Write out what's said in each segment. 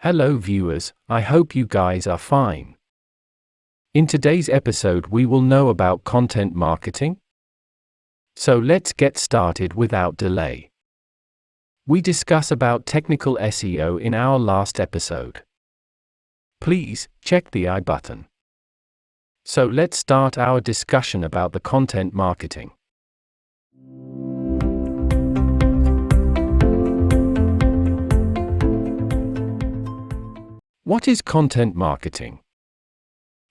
Hello viewers, I hope you guys are fine. In today's episode we will know about content marketing. So let's get started without delay. We discuss about technical SEO in our last episode. Please check the I button. So let's start our discussion about the content marketing. What is content marketing?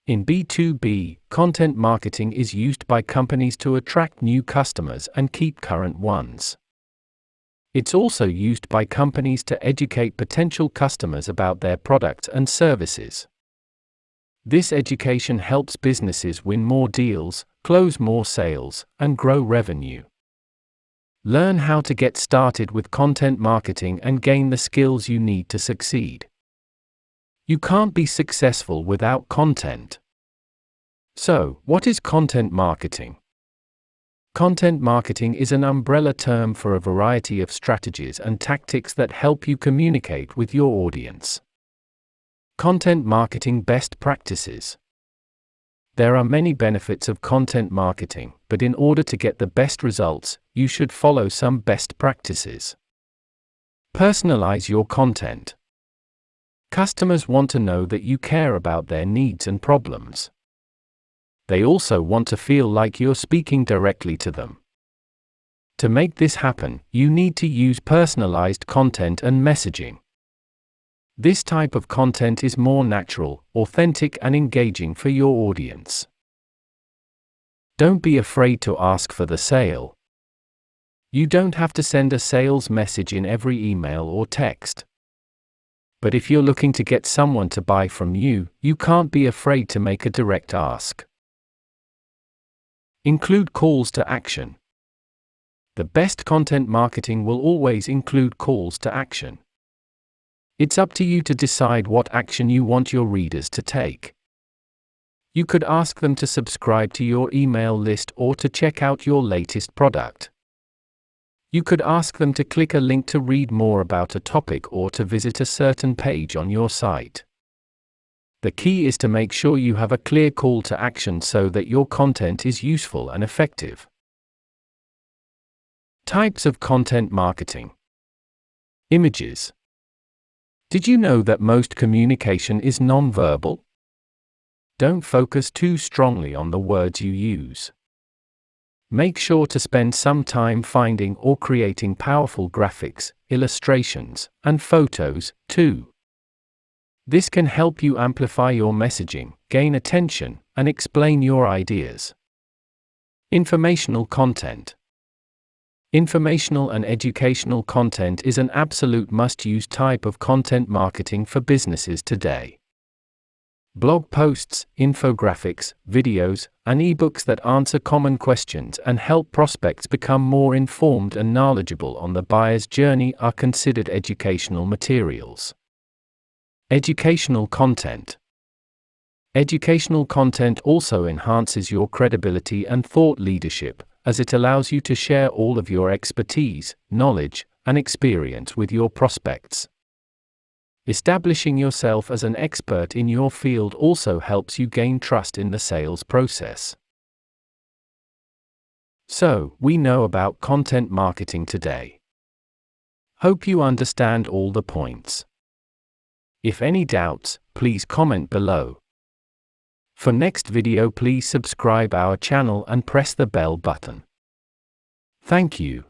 In B2B, content marketing is used by companies to attract new customers and keep current ones. It's also used by companies to educate potential customers about their products and services. This education helps businesses win more deals, close more sales, and grow revenue. Learn how to get started with content marketing and gain the skills you need to succeed. You can't be successful without content. So, what is content marketing? Content marketing is an umbrella term for a variety of strategies and tactics that help you communicate with your audience. Content marketing best practices. There are many benefits of content marketing, but in order to get the best results, you should follow some best practices. Personalize your content. Customers want to know that you care about their needs and problems. They also want to feel like you're speaking directly to them. To make this happen, you need to use personalized content and messaging. This type of content is more natural, authentic, and engaging for your audience. Don't be afraid to ask for the sale. You don't have to send a sales message in every email or text. But if you're looking to get someone to buy from you, you can't be afraid to make a direct ask. Include calls to action. The best content marketing will always include calls to action. It's up to you to decide what action you want your readers to take. You could ask them to subscribe to your email list or to check out your latest product. You could ask them to click a link to read more about a topic or to visit a certain page on your site. The key is to make sure you have a clear call to action so that your content is useful and effective. Types of content marketing. Images. Did you know that most communication is non-verbal? Don't focus too strongly on the words you use. Make sure to spend some time finding or creating powerful graphics, illustrations, and photos, too. This can help you amplify your messaging, gain attention, and explain your ideas. Informational content. Informational and educational content is an absolute must-use type of content marketing for businesses today. Blog posts, infographics, videos, and ebooks that answer common questions and help prospects become more informed and knowledgeable on the buyer's journey are considered educational materials. Educational content. Educational content also enhances your credibility and thought leadership, as it allows you to share all of your expertise, knowledge, and experience with your prospects. Establishing yourself as an expert in your field also helps you gain trust in the sales process. So, we know about content marketing today. Hope you understand all the points. If any doubts, please comment below. For next video, please subscribe our channel and press the bell button. Thank you.